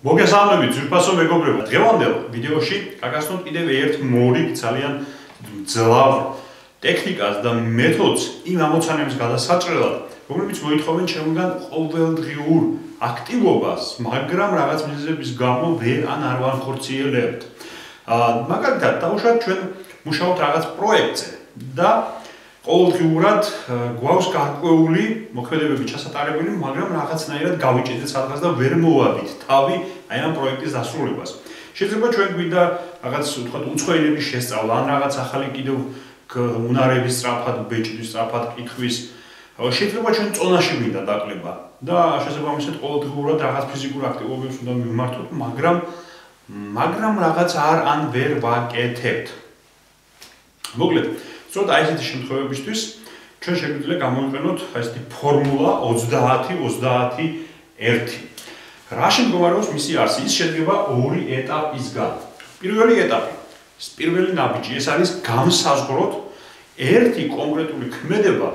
მოგესალმებით ძვირფასო მეგობრებო. დღევანდელ ვიდეოში გაგახსნოთ კიდევ ერთ მორიგ ძალიან ძლავრ ტექნიკას და მეთოდს იმ ამოცანების გადასაჭრელად, რომლებიც მოითხოვენ ჩემგან ყოველდღიურ აქტივობას, მაგრამ რაღაც მიზეზების გამო ვერ არ ვანხორციელებთ. მაგალითად, დავუშვათ ჩვენ მუშაობთ რაღაც პროექტზე და ყოველდღიურად გვაქვს გარკვეული მოქმედებები ჩასატარებელი, მაგრამ რაღაცნაირად გავიჭედეთ სადღაც და ვერ მოვადით თავი აი ამ პროექტის დასრულებას. შეიძლება ჩვენ გვინდა რაღაც ვთქვათ უცხოენების შესწავლა, ან რაღაც ახალი კიდევ უნარების სწრაფად, ბეჭდვის სწრაფად კითხვის. შეიძლება ჩვენ წონაში გვინდა დაკლება და შესაბამისად ყოველდღიურად რაღაც ფიზიკურ აქტივობებს უნდა მივმართოთ, მაგრამ რაღაც ან ვერ ვაკეთებთ. მოკლედ სწორედ აი ესეთი შემთხვევებისთვის ჩვენ შეგვიძლია გამოვიყენოთ ესეთი ფორმულა 30-30-1. რა შემდგომარეობს მისი არსი? ის შედგება ორი ეტაპისგან. პირველი ეტაპი, პირველი ნაბიჯი, ეს არის განსაზღვროთ ერთი კონკრეტული ქმედება,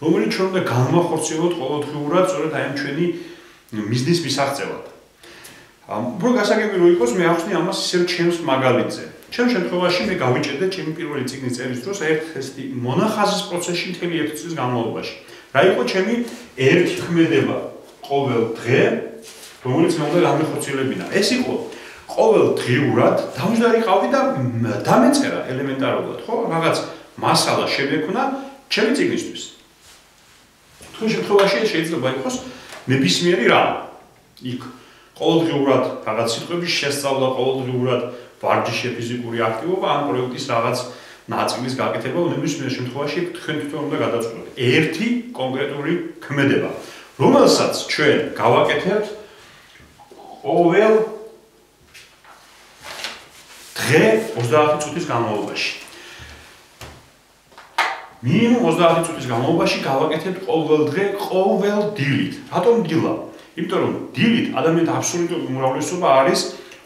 რომელიც ჩვენ უნდა განვახორციელოთ ყოველდღიურად სწორედ აი ამ ჩვენი მიზნის მისაღწევად. უფრო გასაგები რო იყოს, მე ახსნი ამას ისევ ჩემს მაგალითზე. ჩემ შემთხვევაში მე გავიჭედე ჩემი პირველი წიგნის წერის დროს ერთ-ერთი მონახაზის პროცესში მთელი ერთი წლის განმავლობაში. რა იყო ჩემი ერთი ქმედება ყოველ დღე, რომელიც მე უნდა განვახორციელებინა. ეს იყო ყოველდღიურად დამჯდარიყავი და დამეწერა ელემენტარულად, ხო? რაღაც მასალა შემექმნა ჩემი წიგნისთვის. თქვენ შემთხვევაში ეს შეიძლება იყოს ნებისმიერი რამ. იქ ყოველდღიურად რაღაც სიტყვების შესწავლა, ყოველდღიურად ვარჯიში, ფიზიკური აქტივობა, ან პროექტის რაღაც ნაწილის გაკეთება, ნებისმიერ შემთხვევაში თქვენ თვითონ უნდა გადაწყვეტოთ ერთი კონკრეტული ქმედება, რომელსაც ჩვენ გავაკეთებთ ყოველ დღე 30 წუთის განმავლობაში. მინიმუმ 30 წუთის განმავლობაში გავაკეთებთ ყოველ დღე, ყოველ დილით. რატომ დილა? იმიტომ რომ დილით ადამიანთა აბსოლუტური უმრავლესობა არის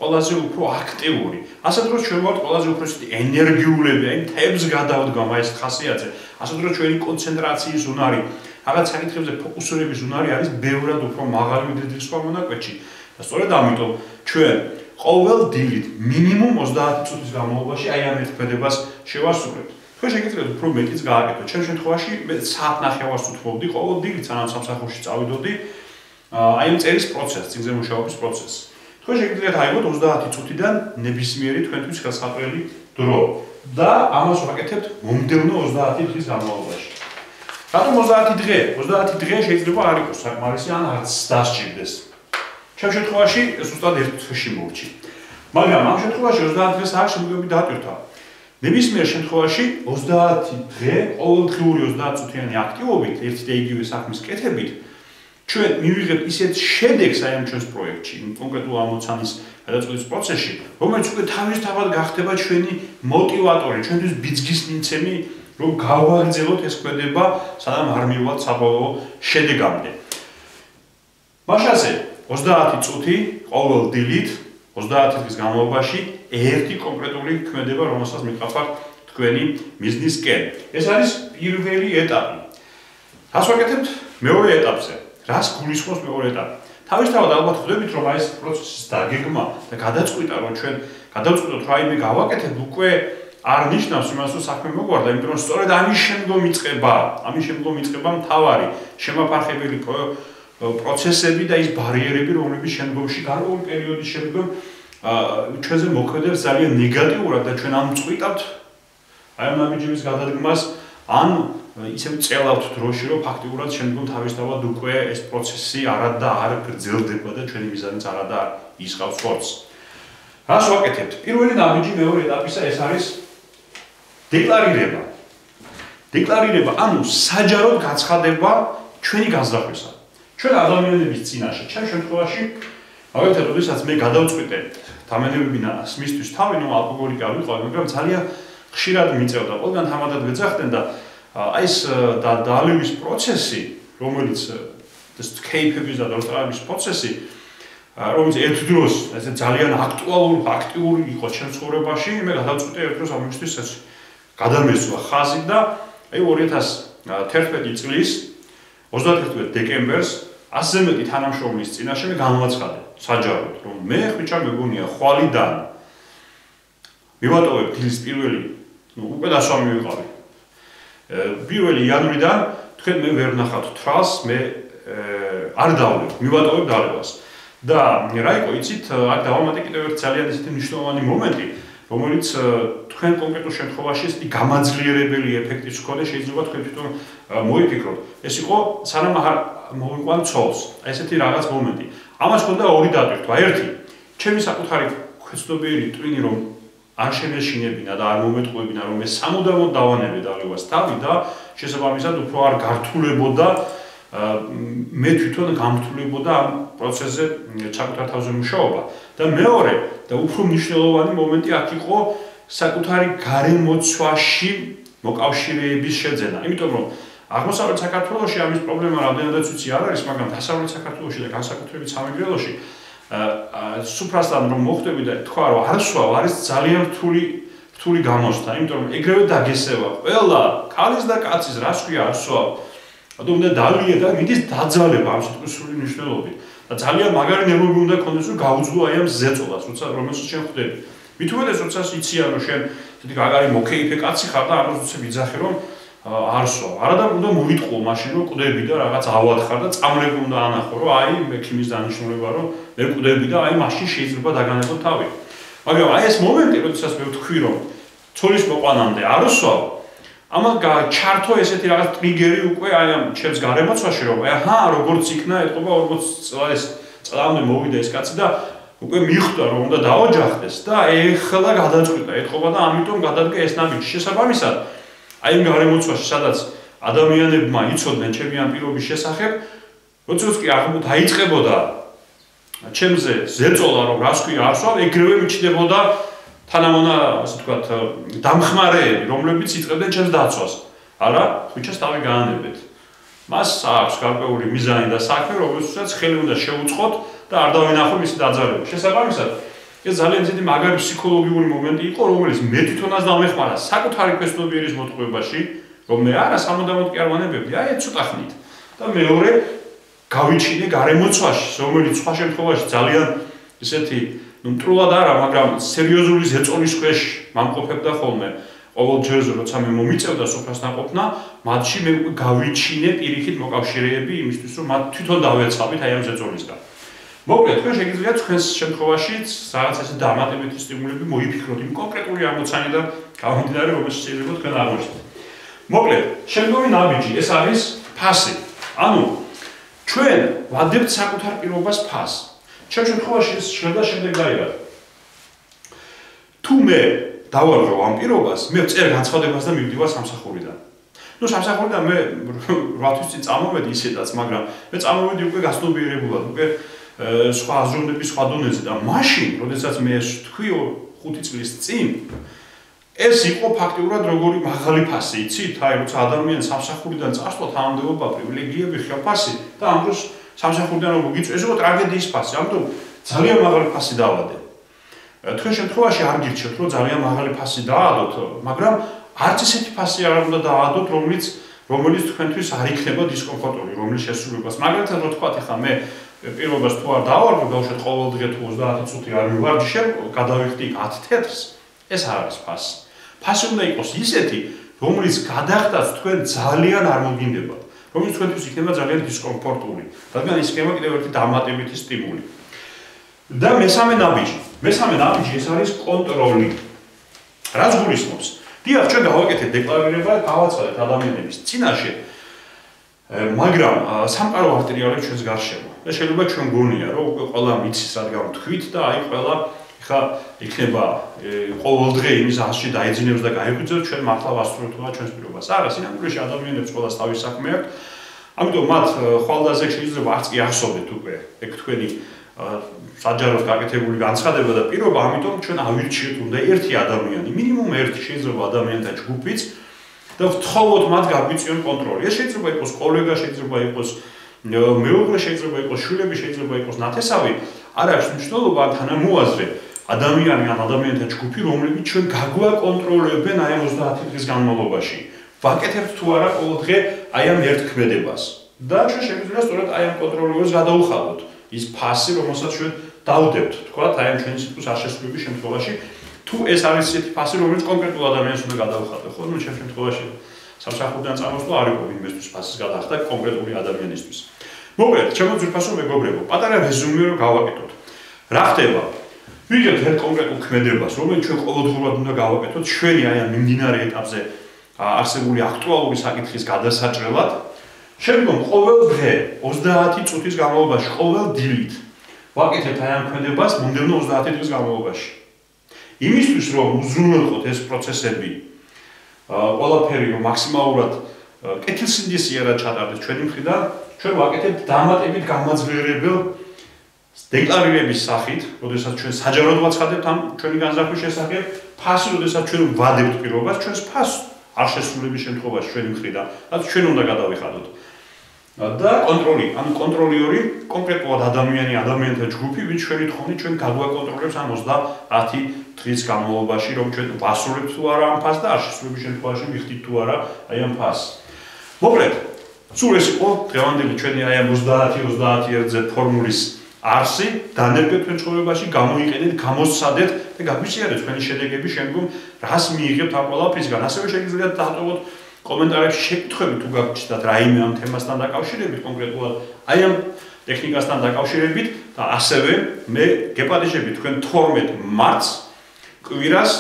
ყველაზე უფრო აქტიური. ასე დროს ჩვენ ვართ ყველაზე უფრო ენერგიულები, აი თებს გადავდგამ აი ეს ხასიათზე. ასე დროს ჩვენი კონცენტრაციის უნარი, რაღაც საკითხებზე ფოკუსირების უნარი არის ბევრად უფრო მაღალი ვიდრე სხვა მონაკვეთში. და სწორედ ამიტომ ჩვენ ყოველ დილით მინიმუმ 30 წუთის განმავლობაში აი ამ ერთქმედებას შევასრულებთ. თქვენ შეგიძლიათ უფრო მეტიც გააკეთოთ. ჩემ შემთხვევაში მე საათნახევარს ვუთხოვდი ყოველ დილით, სანამ სამსახურში წავიდოდი აი ამ წერის პროცესს, წიგნზე მუშაობის პროცესს. თქვენ შეგიძლიათ აიღოთ 30 წუთიდან ნებისმიერი თქვენთვის გასაყრელი დრო და ამას ვაკეთებთ მომდევნო 30 დღის განმავლობაში. რატომ 30 დღე? 30 დღე შეიძლება არ იყოს საკმარისი ან არც დასჭირდეს. ჩემ შემთხვევაში ზუსტად ერთ თვეში მოვჭი. მაგრამ ამ შემთხვევაში 30 დღეს არ შემდგომი დატვირთვა. ნებისმიერ შემთხვევაში 30 დღე ყოველდღიური 30 წუთიანი აქტივობით, ერთი და იგივე საქმის კეთებით ჩვენ მივიღებთ ისეთ შედეგს აი ამ ჩვენს პროექტში, კონკრეტულ ამოცანის გადაწყვეტის პროცესში, რომელიც უკვე თავისთავად გახდება ჩვენი მოტივატორი, ჩვენთვის ბიძგის მიცემი, რომ გავაგრძელოთ ეს ქმედება, სანამ არ მივვალთ საბოლოო შედეგამდე. მაშასე 30 წუთი ყოველ დილით 30 დღის განმავლობაში ერთი კონკრეტული ქმედება, რომელსაც მიყავთ თქვენი მიზნისკენ. ეს არის პირველი ეტაპი. რას ვაკეთებთ მეორე ეტაპზე? რას გულისხმობს მეორე ეტაპი? თავისთავად ალბათ ხვდებით, რომ აი ეს პროცესის დაგეგმა და გადაწყვეტა, რომ ჩვენ გადავწყვეტოთ, რომ აი მე გავაკეთებ, უკვე არ ნიშნავს იმას, რომ საქმე მოგვარდა, იმიტომ რომ სწორედ ამის შემდგომ იწყება მთავარი შემაფარხებელი პროცესები და ის ბარიერები, რომლებიც შემდგომში გარკვეული პერიოდის შემდგომ ჩვენზე მოქმედებს ძალიან ნეგატიურად და ჩვენ ამწყვიტავთ აი ამ ნაბიჯების გადადგმას, ან ისევ წელავთ დროში, რომ ფაქტიურად შემდგომ თავისთავად უკვე ეს პროცესი არად და არ გრძელდება და ჩვენი მიზანიც არად და არ ისყავს ხორცს. რას ვაკეთებთ? პირველი ნაბიჯი მეორე ეტაპისა ეს არის დეკლარირება. დეკლარირება, ანუ საჯაროდ გაცხადება ჩვენი განზრახვისა. ჩვენ ადამიანების წინაშე, ჩემ შემთხვევაში, მაგალითად, როდესაც მე გადავწყვიტე დამენებებინას მისთვის თავი, ნუ ალკოჰოლიკი არ ვიყავი, მაგრამ ძალიან ხშირად მიწევდა, ყველგან თამადად ვეძახდნენ და აი ეს დალევის პროცესი, რომელიც ეს კეიფების და დოსტრების პროცესი, რომელიც ერთ დროს ესე ძალიან აქტიური იყო ჩემს ცხოვრებაში, მე გადავწყვიტე ერთ დროს ამისთვის ეს გადამესვა ხაზი და აი 2011 წლის 31 დეკემბერს 100 მეტი თანამშრომლის წინაშე მე განვაცხადე. საჯაროდ, რომ მე ხვიჩა მეგონია ხვალიდან მივატოვებ დილის პირველი, უკვე დასვამი ვიყავი. პირველი იანვრიდან თქვენ მე ვერ ნახავთ თვალს, მე არ დავлებ, მივატოვებ დალებას. და რა იყო, იცით, აქ დავამატე კიდევ ერთ ძალიან ისეთი მნიშვნელოვანი მომენტი, რომელიც თქვენ კონკრეტულ შემთხვევაში ესეთი გამაძლიერებელი ეფექტის მქონე შეიძლება თქვენ თვითონ მოიფიქროთ. ეს იყო სანამ მოვიყვან ცოლს, ესეთი რაღაც მომენტი. ამას ჰქონდა ორი დატვირთვა. ერთი, ჩემი საკუთარი ქვეცნობიერი ტვინი რომ არ შემეშინებინა და არ მომეტყუებინა რომ მე სამუდამოდ დავანებე დალებას თავი და შესაბამისად უფრო არ გართულებოდა მე თვითონ გამრთულებოდა ამ პროცესზე საკუთარ თავზე მუშაობა. და მეორე და უფრო მნიშვნელოვანი მომენტი აქ იყო საკუთარი გარემოცვაში მოკავშირეების შეძენა. იმიტომ რომ აღმოსავლეთ საქართველოში ამის პრობლემა რამდენადაც ვიცი არ არის, მაგრამ დასავლეთ საქართველოში და განსაკუთრებით სამეგრელოში სუფრასთან რომ მოხვდები და თქვა რომ არ სვავ არის ძალიან რთული გამოსთა, იმიტომ რომ ეგრევე დაგესევა ყველა ქალის და კაცის რას ქვია არ სვავ. რატომ უნდა დალია და მიდის დაძალება ამ სიტყვის სრული მნიშვნელობით. და ძალიან მაგარი ნერვები უნდა გქონდეს რომ გაუძლო აი ამ ზეწოლას, როცა რომელსაც შენ ხვდები. მით უმეტეს როცა იციან რომ შენ ისეთი გაგარი მოკეიფე კაცი ხარ და ამას უცებ იძახი რომ არ სვავ. არადა უნდა მოვიტყუო მაშინ რომ კვდები და რაღაც ავათხარ და წამლები უნდა ანახო რომ აი მექიმის დანიშნულება რომ მე კვდები და აი მაშინ შეიძლება დაგანებო თავი. მაგრამ აი ეს მომენტი როდესაც მე ვთქვი რომ ცოლის მოყვანამდე არ სვავ, ამან ჩართო ესეთი რაღაც ტრიგერი უკვე აი ამ ჩემს გარემოცვაში რომ აჰა როგორც იქნა ეთყობა 40 წლამდე მოვიდა ეს კაცი და უკვე მიხვდა რომ უნდა დაოჯახდეს და ეხლა გადაწყვიტა ეთყობა და ამიტომ გადადგა ეს ნაბიჯი. შესაბამისად აი ამ გარემოცვაში სადაც ადამიანებმა იცოდნენ ჩემი ამ პირობის შესახებ, როდესაც კი დაიწყებოდა ჩემზე ზეწოლა რომ რას ქვია არ სვავ, ეგრევე მიჩნდებოდა თანამონა, ასე ვთქვათ, დამხმარეები, რომლებიც იწყებდნენ ჩემს დაცვას. არა, ხვიჩას თავი გაანებეთ. მას აქვს გარკვეული მიზანი და საქმე, რომელსაც ხელი უნდა შეუწყოთ და არ დავინახო მისი დაძალება. შესაბამისად, ეს ძალიან ძლიერი მაგარი ფსიქოლოგიური მომენტი იყო, რომელიც მე თვითონაც დამეხმარა საკუთარი ქვეცნობიერის მოტყუებაში, რომ მე არა სამუდამოდ კი არ ვანებებდი, აი ცოტა ხნით. და მეორე გავიჩინე გარემოცვაში, რომელიც სხვა შემთხვევაში ძალიან ისეთი მტრულად არა, მაგრამ სერიოზული ზეწოლის ქვეშ მამყოფებდა ხოლმე. ყოველ ჯერზე როცა მე მომიწევდა სოფრასთან ყოფნა, მათში მე გავიჩინე პირიქით მოკავშირეები იმისთვის, რომ მათ თვითონ დავეცავით აი ამ ზეწოლისგან. მოკლედ, თქვენ შეგიძლიათ თქვენს შემთხვევაში რაღაც ესე დამატებითი სტიმულები მოიფიქროთ იმ კონკრეტული ამოცანიდან გამომდინარე, რომელშიც შეიძლება თქვენ აღმოჩნდეთ. მოკლედ, შემდგომი ნაბიჯი ეს არის ფასი. ანუ ჩვენ ვადებთ საკუთარ პირობას ფასს. ჩემ შემთხვევაში ეს შემდეგ დაიღალე. თუ მე დავარღვევ ამ პირობას, მე წერ განცხადებას და მივდივარ სამსახურიდან. ნუ სამსახურიდან მე 8 თვის წინ წამოვედი ისედაც, მაგრამ მე წამოვედი უკვე გასნობიერებულად, უკვე სხვა აზროვნების სხვა დონეზე და მაშინ, როდესაც მე ეს თქვი 5 წლის წინ, ეს იყო ფაქტიურად როგორი მაღალი ფასი, იცით? აი, როცა ადამიანი სამსახურიდან წასვლა თანამდებობა, პრივილეგიები, ხალხი და ამ დროს სამსახურიდან რომ გიწევს, ეს იყო ტრაგედიის ფასი, ამიტომ ძალიან მაღალი ფასი დავადე. თქვენ შემთხვევაში არ გირჩევთ, რომ ძალიან მაღალი ფასი დაადოთ, მაგრამ არც ისეთი ფასი არ უნდა დაადოთ, რომელიც თქვენთვის არ იქნება დისკომფორტული, რომლის შესრულებას. მაგალითად, რო თქვათ, ეხლა მე პირობას თუ არ დავარღვევ, დავუშვათ ყოველდღე თუ 30 წუთი არ მივარჯიშებ, გადავიხდი 10 თეთრს, ეს არ არის ფასი. ფასი უნდა იყოს ისეთი, რომლის გადახდაც თქვენ ძალიან არ მოგინდებათ, რომელიც თქვენთვის იქნება ძალიან დისკომფორტული, რადგან ის იქნება კიდევ ერთი დამატებითი სტიმული. და მესამე ნაბიჯი ეს არის კონტროლი. რაც გულისხმობს, დიახ, ჩვენ გავაკეთეთ დეკლარირება, გავაცხადეთ ადამიანების წინაშე, მაგრამ სამყარო არტერიალებს ჩვენს გარშემო. და შეიძლება ჩვენ გონია, რომ უკვე ყველა მიცის რადგან თქვით და აი ყველა ხა იქნება ყოველდღე იმის ასში დაიძინებს და გაიღვიძებს ჩვენ მართლა ვასრულებთ ჩვენს პირობას. არა, სინამდვილეში ადამიანებს ყველას თავის საქმე აქვს. ამიტომ მათ ხვალდაზე შეიძლება არც კი ახსოვდეთ უკვე ეგ თქვენი საჯაროდ გაკეთებული განცხადება და პირობა, ამიტომ ჩვენ ავირჩიეთ უნდა ერთი ადამიანი, მინიმუმ ერთი შეიძლება ადამიანთა ჯგუფიც და ვთხოვოთ მათ გაგვიწიონ კონტროლი. ეს შეიძლება იყოს კოლეგა, შეიძლება იყოს მეუღლე, შეიძლება იყოს შვილები, შეიძლება იყოს ნათესავი. არ აქვს მნიშვნელობა თანამოაზრე ადამიანი ან ადამიანთა ჯგუფი, რომლებიც ჩვენ გაგვაკონტროლებენ აი 30 დღის განმავლობაში. ვაკეთებთ თუ არა ყოველდღე აი ამ ერთ ქმედებას. და ჩვენ შეგვიძლია სწორედ აი ამ კონტროლებას გადავუხადოთ. ის ფასი, რომელსაც ჩვენ დავდებთ, თქვათ, აი ამ ჩვენი სიტყვის არ შესრულების შემთხვევაში, თუ ეს არის ისეთი ფასი, რომელიც კონკრეტულ ადამიანს უნდა გადავხატო, ხო? ნუ ჩემ შემთხვევაში სამსახურიდან წამოსვლა არ იყო იმისთვის ფასის გადახდა კონკრეტული ადამიანისთვის. მოკლედ, ჩემო ძვირფასო მეგობრებო, პატარა რეზუმე რომ გავაკეთოთ. რა ხდება? ვიგებთ ერთ კონკრეტულ ქმედებას, რომელიც ჩვენ ყოველდღურად უნდა გავაკეთოთ, ჩვენი აი ამ მიმდინარე ეტაპზე არსებული აქტუალური საკითხის გადასაჭრელად. შემდგომ ყოველ დღე 30 წუთის განმავლობაში, ყოველ დილით ვაკეთებთ აი ამ ქმედებას მომდევნო 30 დღის განმავლობაში. იმისთვის რომ უზრუნველყოთ ეს პროცესები, ყველაფერი რომ მაქსიმალურად კეთილსინდისიერად ჩატარდეს ჩვენი მხრიდან, ჩვენ ვაკეთებთ დამატებით გამაძლიერებელ დეკლარირების სახით, როდესაც ჩვენ საჯაროდ ვაცხადებთ ამ ჩვენი განზრახვის შესახებ, ფასი, როდესაც ჩვენ ვადებთ პირობას, ჩვენს ფასს არ შესრულების შემთხვევაში ჩვენი მხრიდან, რაც ჩვენ უნდა გადავიხადოთ. და კონტროლი, ანუ კონტროლიორი კონკრეტულად ადამიანთა ჯგუფი, ვინც ჩვენი თხოვნით ჩვენ გადავაკონტროლებს ამ 30 დღის განმავლობაში, რომ ჩვენ ვასრულებთ თუ არა ამ ფასს და არ შესრულების შემთხვევაში მიხდით თუ არა აი ამ ფასს. მოკლედ, სულ ეს იყო დღევანდელი ჩვენი აი ამ 30-30-1-ზე ფორმულის არსი, დანერგეთ თქვენ ცხოვრებაში, გამოიყენეთ, გამოსცადეთ და გაგვიჩიარეთ თქვენი შედეგები შემდგომ, რას მიიღებთ ამ ყველაფრისგან. ასევე შეგიძლიათ დატოვოთ კომენტარებში შეკითხვები თუ გაგვჭირდათ რაიმე ამ თემასთან დაკავშირებით, კონკრეტულად აი ამ ტექნიკასთან დაკავშირებით და ასევე მე გეპატიჟები თქვენ 12 მარტს კვირას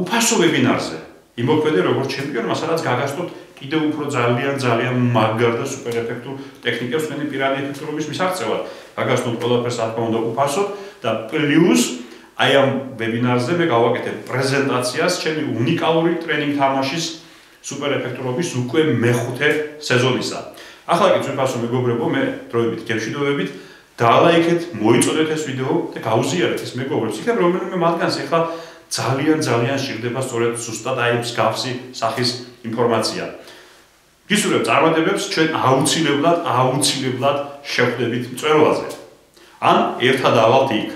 უფასო ვებინარზე. იმოქმედე როგორც ჩემპიონმა, სადაც გაგასწროთ კიდევ უფრო ძალიან მაგარ და სუპერ ეფექტურ ტექნიკებს თქვენი პირადი ეფექტურობის მისაღწევად. გაგასწროთ ყველაფერს რა თქმა უნდა უფასოდ და პლუს აი ამ ვებინარზე მე გავაკეთებ პრეზენტაციას ჩემი უნიკალური ტრენინგ თამაშის სუპერ ეფექტურობის უკვე მეხუთე სეზონისა. ახლა კი ძვირფასო მეგობრებო, მე დროებით გემშვიდობებით, დალაიქეთ, მოიწოდეთ ეს ვიდეო და გაუზიარეთ ეს მეგობრებს. იქნებ რომელიმე მათგანს ახლა ძალიან სჭირდება სწორედ ზუსტად აი მსგავსი სახის ინფორმაცია. გისურვებთ წარმატებებს, ჩვენ აუცილებლად შევხვდებით მწვერვალზე. ან ერთად ავალთ იქ.